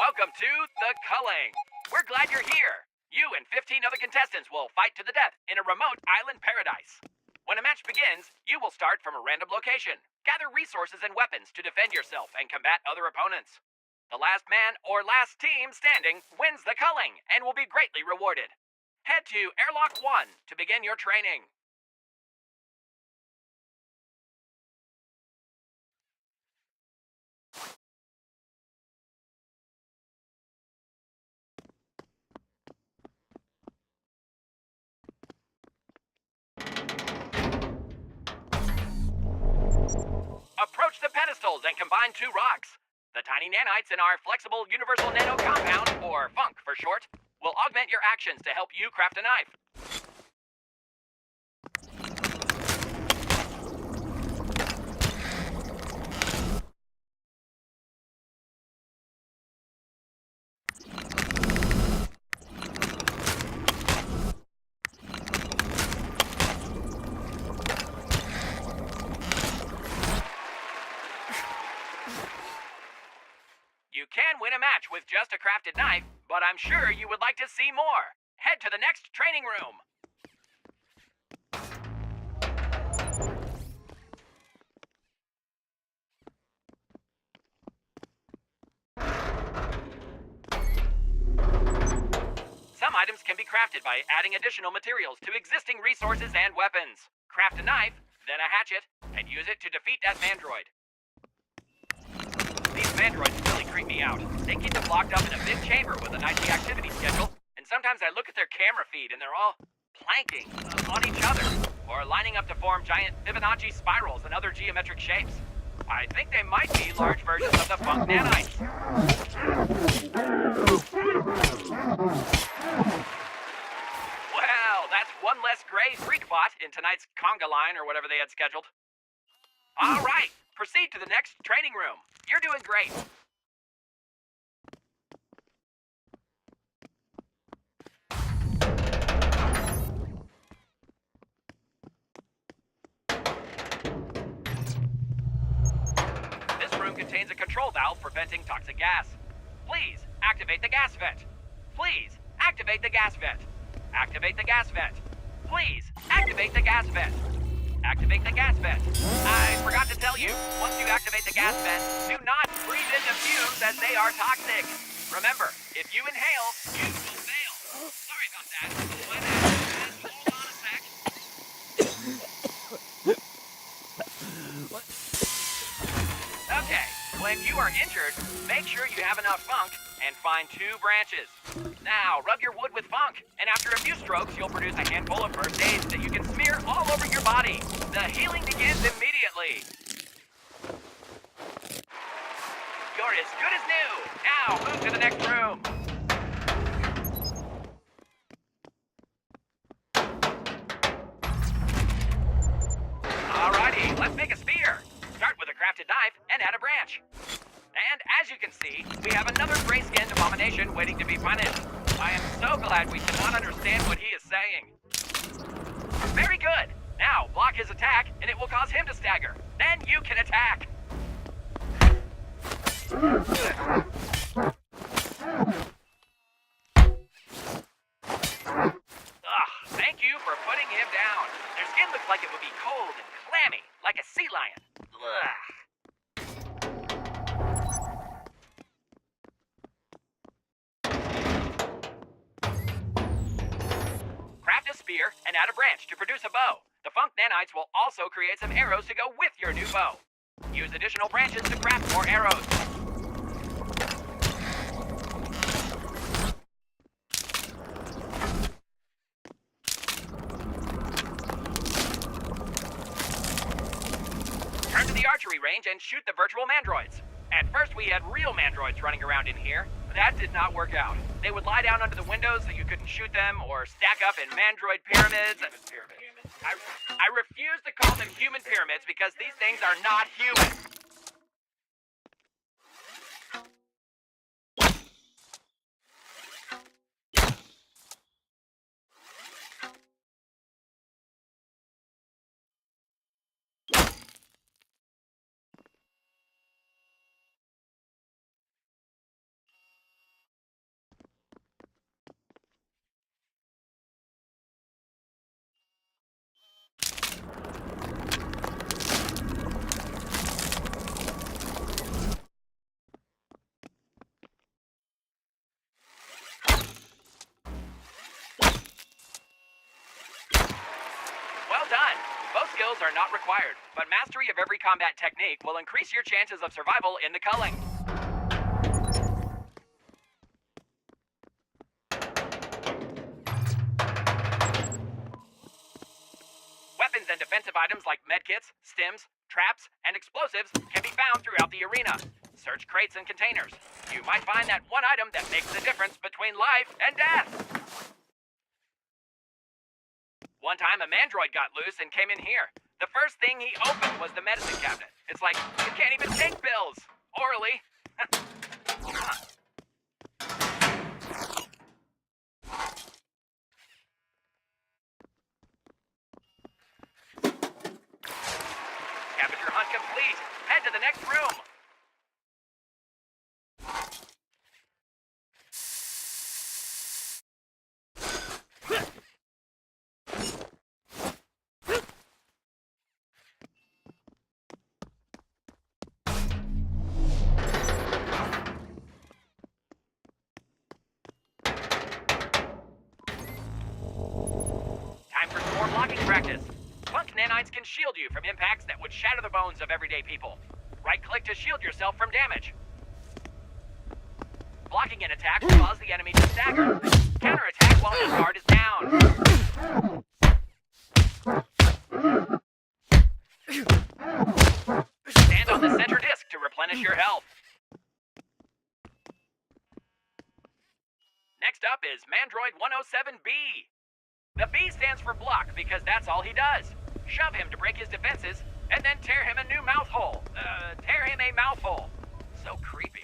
Welcome to the Culling. We're glad you're here. You and 15 other contestants will fight to the death in a remote island paradise. When a match begins, you will start from a random location. Gather resources and weapons to defend yourself and combat other opponents. The last man or last team standing wins the Culling and will be greatly rewarded. Head to Airlock 1 to begin your training. Approach the pedestals and combine two rocks. The tiny nanites in our flexible universal nano compound, or FUNK for short, will augment your actions to help you craft a knife. match with just a crafted knife, but I'm sure you would like to see more. Head to the next training room. Some items can be crafted by adding additional materials to existing resources and weapons. Craft a knife, then a hatchet, and use it to defeat that mandroid. These mandroids really creep me out. They keep them locked up in a big chamber with a nightly activity schedule, and sometimes I look at their camera feed and they're all planking on each other, or lining up to form giant Fibonacci spirals and other geometric shapes. I think they might be large versions of the funk nanites. Well, that's one less gray freak bot in tonight's conga line or whatever they had scheduled. All right, proceed to the next training room. You're doing great. This room contains a control valve preventing toxic gas. Please activate the gas vent. Please activate the gas vent. Activate the gas vent. Please activate the gas vent. Activate the gas vent. I forgot to tell you, once you activate the gas vent, do not breathe in the fumes as they are toxic. Remember, if you inhale, you will fail. Sorry about that. Hold on a sec. Okay, when you are injured, make sure you have enough funk and find 2 branches. Now, rub your wood with funk, and after a few strokes, you'll produce a handful of first aids that you can smear all over your body. The healing begins immediately. You're as good as new. Now, move to the next room. Alrighty, let's make a spear. Start with a crafted knife and add a branch. And as you can see, we have another gray-skinned abomination waiting to be punished. I am so glad we cannot understand what he is saying. Very good. Now, block his attack, and it will cause him to stagger. Then you can attack. Ugh, thank you for putting him down. Their skin looks like it would be cold and clammy, like a sea lion. Ugh. Craft a spear and add a branch to produce a bow. The funk nanites will also create some arrows to go with your new bow. Use additional branches to craft more arrows. Turn to the archery range and shoot the virtual mandroids. At first we had real mandroids running around in here, but that did not work out. They would lie down under the windows so you couldn't shoot them, or stack up in mandroid pyramids. I refuse to call them human pyramids because these things are not human. Well done! Both skills are not required, but mastery of every combat technique will increase your chances of survival in the culling. Weapons and defensive items like medkits, stims, traps, and explosives can be found throughout the arena. Search crates and containers. You might find that one item that makes the difference between life and death. One time a mandroid got loose and came in here. The first thing he opened was the medicine cabinet. It's like, you can't even take pills. Orally. Scavenger hunt complete. Head to the next room. practice. Plunk nanites can shield you from impacts that would shatter the bones of everyday people. Right-click to shield yourself from damage. Blocking an attack will cause the enemy to stagger. Counterattack while his guard is down. Stand on the center disc to replenish your health. Next up is Mandroid 107B. The B stands for block because that's all he does. Shove him to break his defenses, and then tear him a new mouth hole. Tear him a mouth hole. So creepy.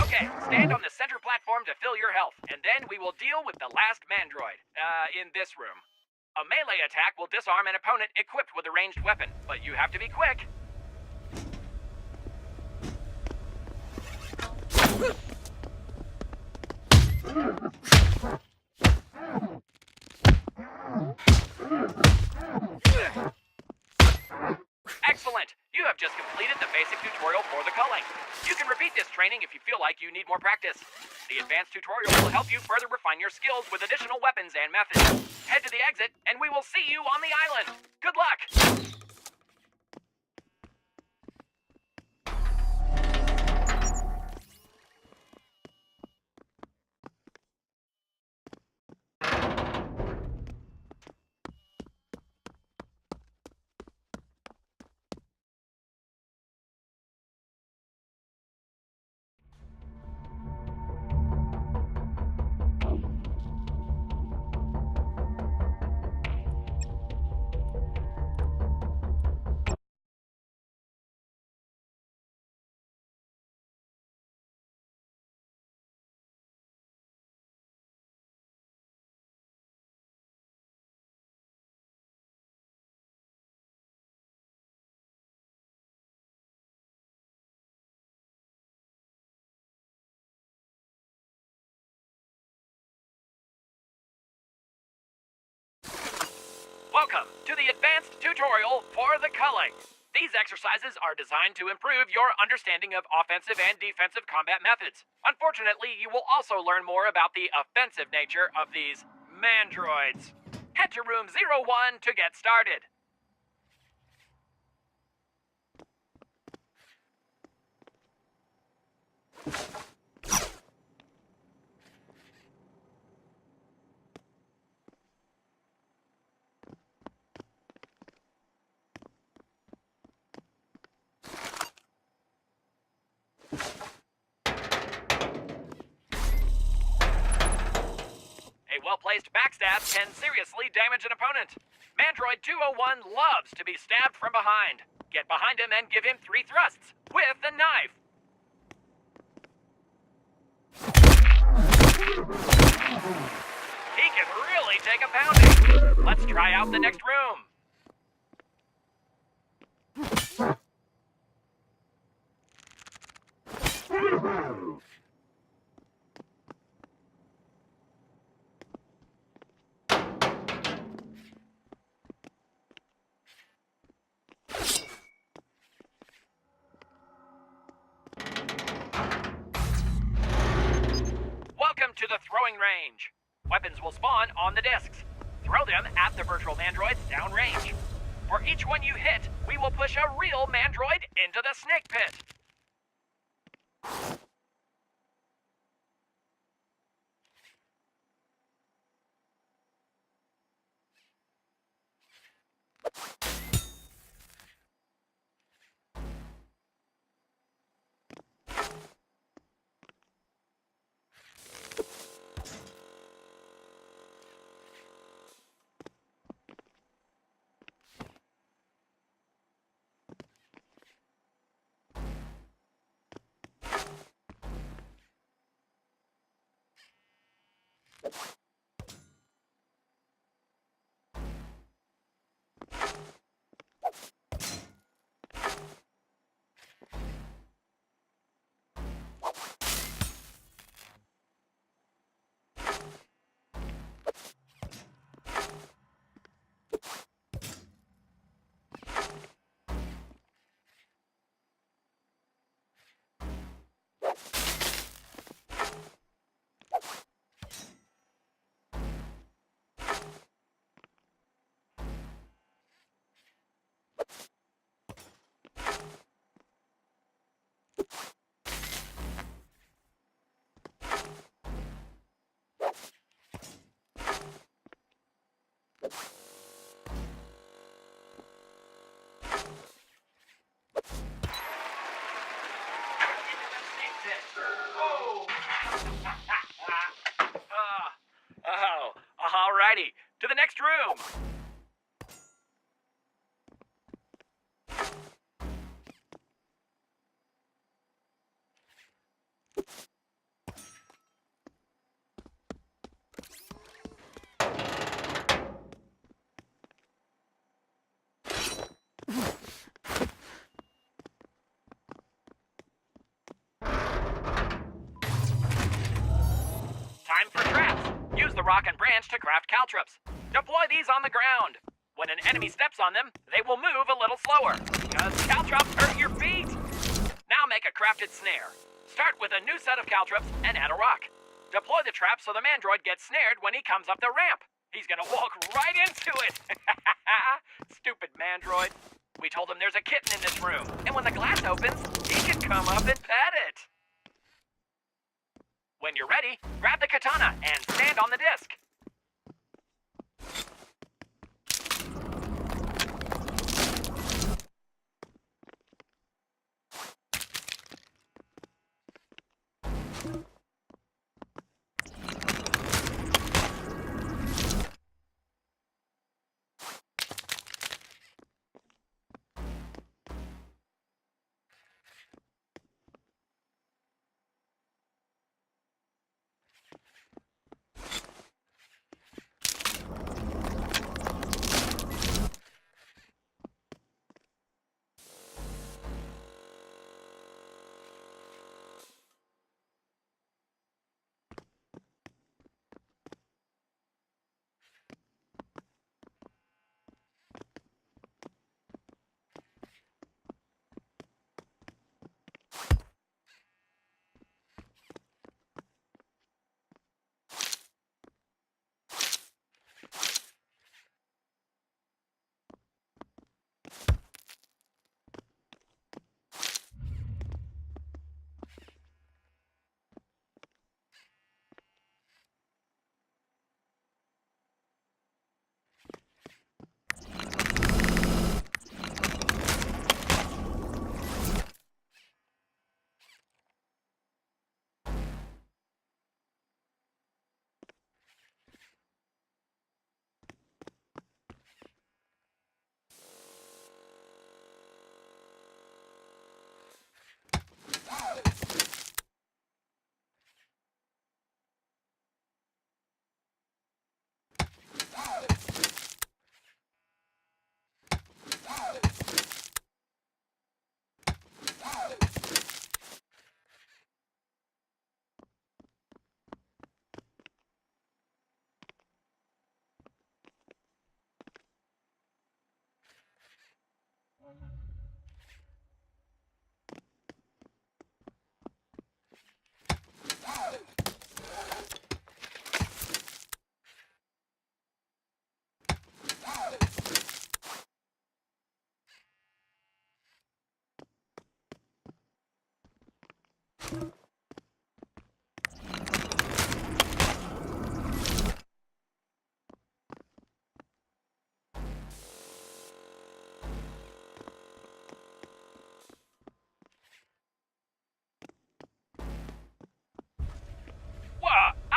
Okay, stand on the center platform to fill your health, and then we will deal with the last Mandroid, in this room. A melee attack will disarm an opponent equipped with a ranged weapon, but you have to be quick. Excellent! You have just completed the basic tutorial for the culling. You can repeat this training if you feel like you need more practice. The advanced tutorial will help you further refine your skills with additional weapons and methods. Head to the exit, and we will see you on the island. Good luck! Welcome to the advanced tutorial for the culling. These exercises are designed to improve your understanding of offensive and defensive combat methods. Unfortunately, you will also learn more about the offensive nature of these mandroids. Head to room 01 to get started. A well-placed backstab can seriously damage an opponent. Mandroid 201 loves to be stabbed from behind. Get behind him and give him 3 thrusts with the knife. He can really take a pounding. Let's try out the next room. Welcome to the throwing range. Weapons will spawn on the discs. Throw them at the virtual mandroids downrange. For each one you hit, we will push a real mandroid into the snake pit. Oh! Alrighty. To the next room. Time for traps. Use the rock and branch to craft caltrops. Deploy these on the ground. When an enemy steps on them, they will move a little slower, because caltrops hurt your feet. Now make a crafted snare. Start with a new set of caltrops and add a rock. Deploy the trap so the mandroid gets snared when he comes up the ramp. He's gonna walk right into it. Stupid mandroid. We told him there's a kitten in this room, and when the glass opens, he can come up and pet it. When you're ready, grab the katana and stand on the disc.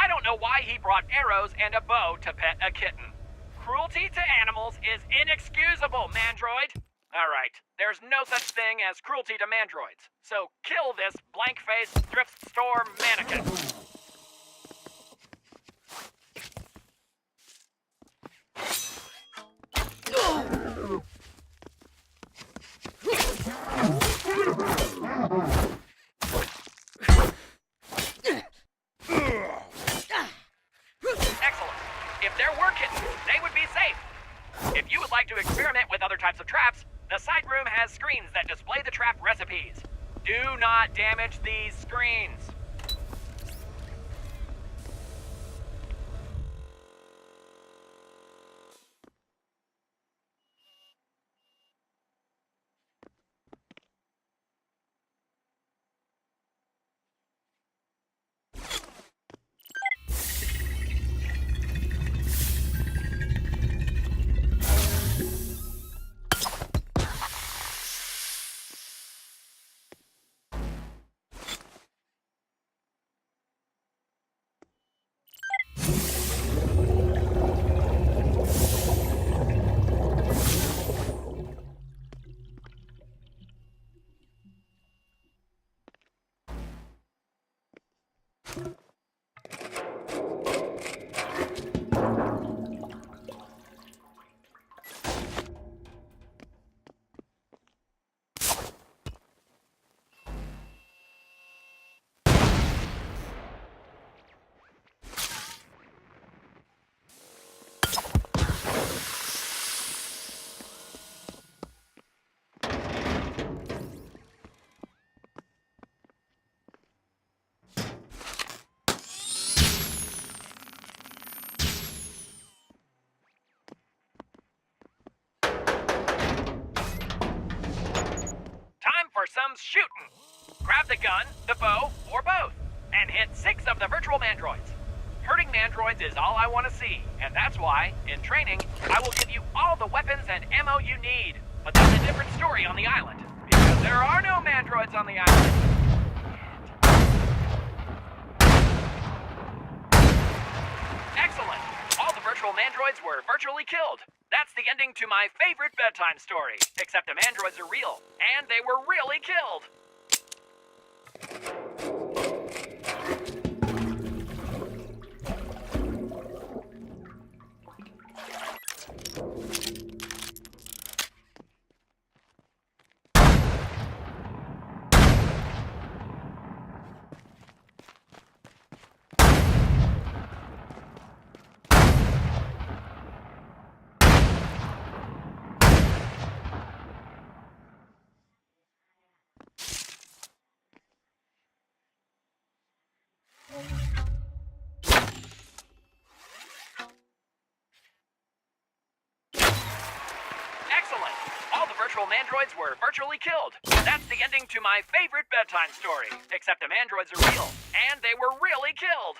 I don't know why he brought arrows and a bow to pet a kitten. Cruelty to animals is inexcusable, mandroid. Alright, there's no such thing as cruelty to mandroids, so kill this blank-faced thrift store mannequin. If you would like to experiment with other types of traps, the side room has screens that display the trap recipes. Do not damage these screens. Time for some shooting. Grab the gun, the bow, or both, and hit 6 of the virtual mandroids. Hurting mandroids is all I want to see, and that's why, in training, I will give you all the weapons and ammo you need. But that's a different story on the island, because there are no mandroids on the island. Excellent! All the virtual mandroids were virtually killed. That's the ending to my favorite bedtime story, except the mandroids are real, and they were really killed. Excellent! All the virtual mandroids were virtually killed. That's the ending to my favorite bedtime story, except the mandroids are real, and they were really killed.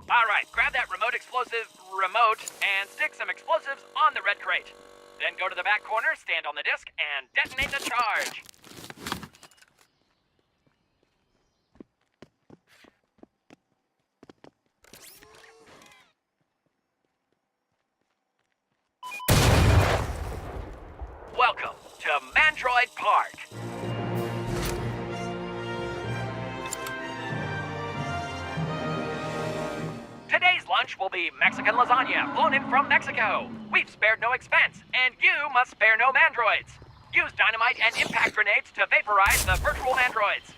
Alright, grab that remote and stick some explosives on the red crate. Then go to the back corner, stand on the disc, and detonate the charge. Welcome to Mandroid Park. Today's lunch will be Mexican lasagna flown in from Mexico. We've spared no expense, and you must spare no mandroids. Use dynamite and impact grenades to vaporize the virtual mandroids.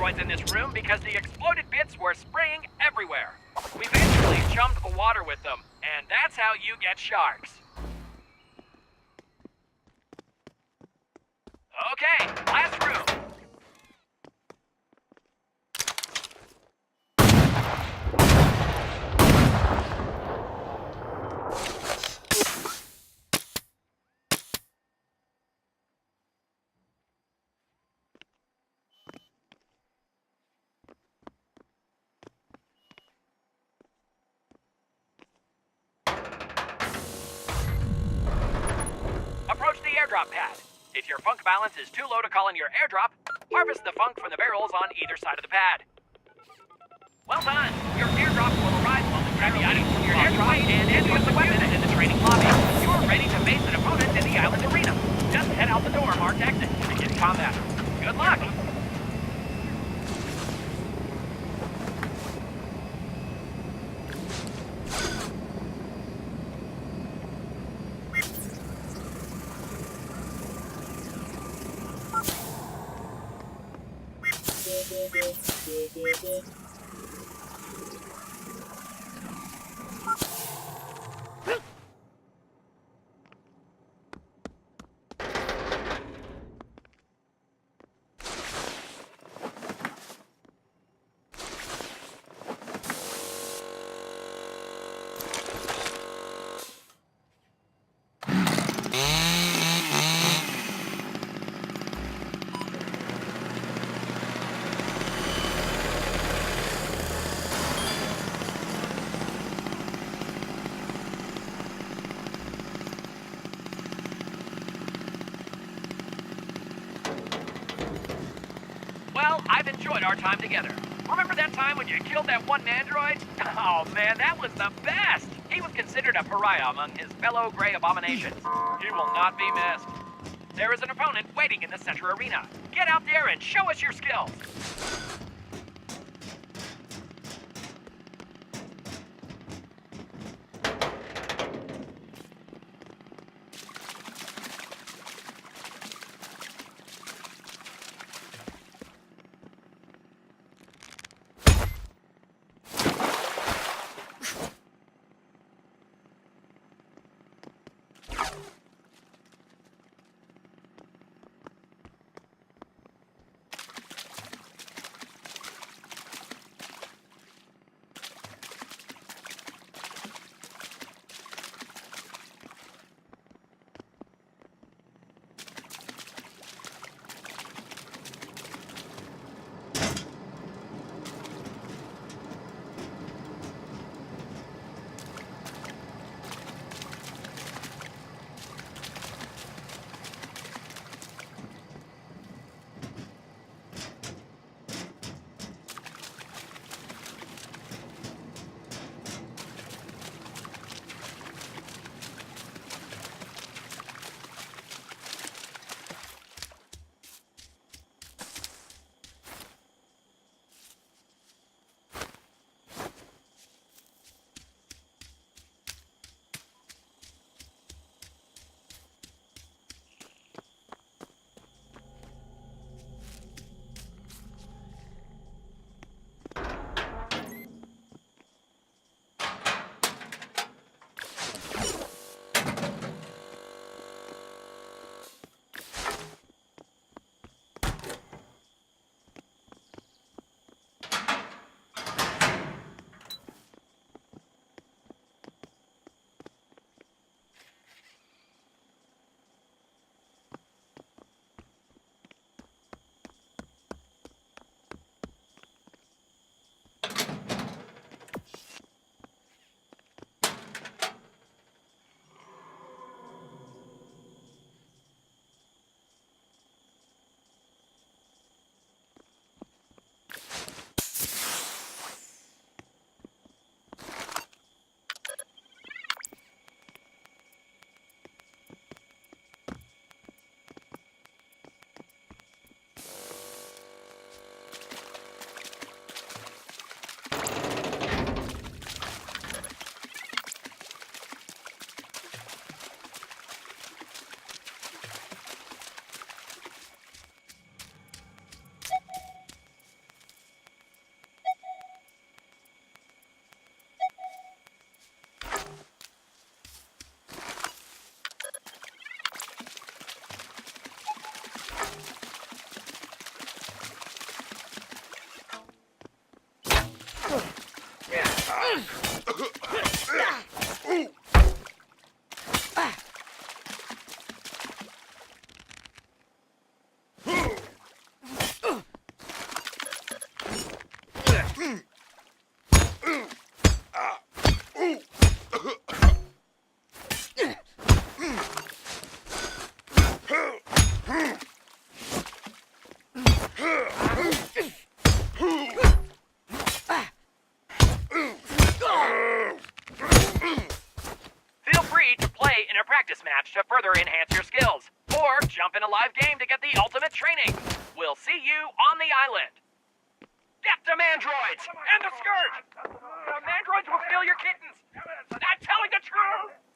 androids in this room because the exploded bits were spraying everywhere. We basically chummed the water with them, and that's how you get sharks. Okay, last room. Approach the airdrop pad. If your funk balance is too low to call in your airdrop, harvest the funk from the barrels on either side of the pad. Well done! Your airdrop will arrive momentarily from your airdrop and use the weapon in the training lobby. You're ready to face an opponent in the island arena. Just head out the door marked exit to begin combat. Good luck! Well, I've enjoyed our time together. Remember that time when you killed that one android? Oh man, that was the best! He was considered a pariah among his fellow gray abominations. He will not be missed. There is an opponent waiting in the center arena. Get out there and show us your skills! Feel free to play in a practice match to further enhance your skills, or jump in a live game to get the ultimate training. We'll see you on the island. Get the mandroids and the skirt! The mandroids will steal your kittens! I'm telling the truth!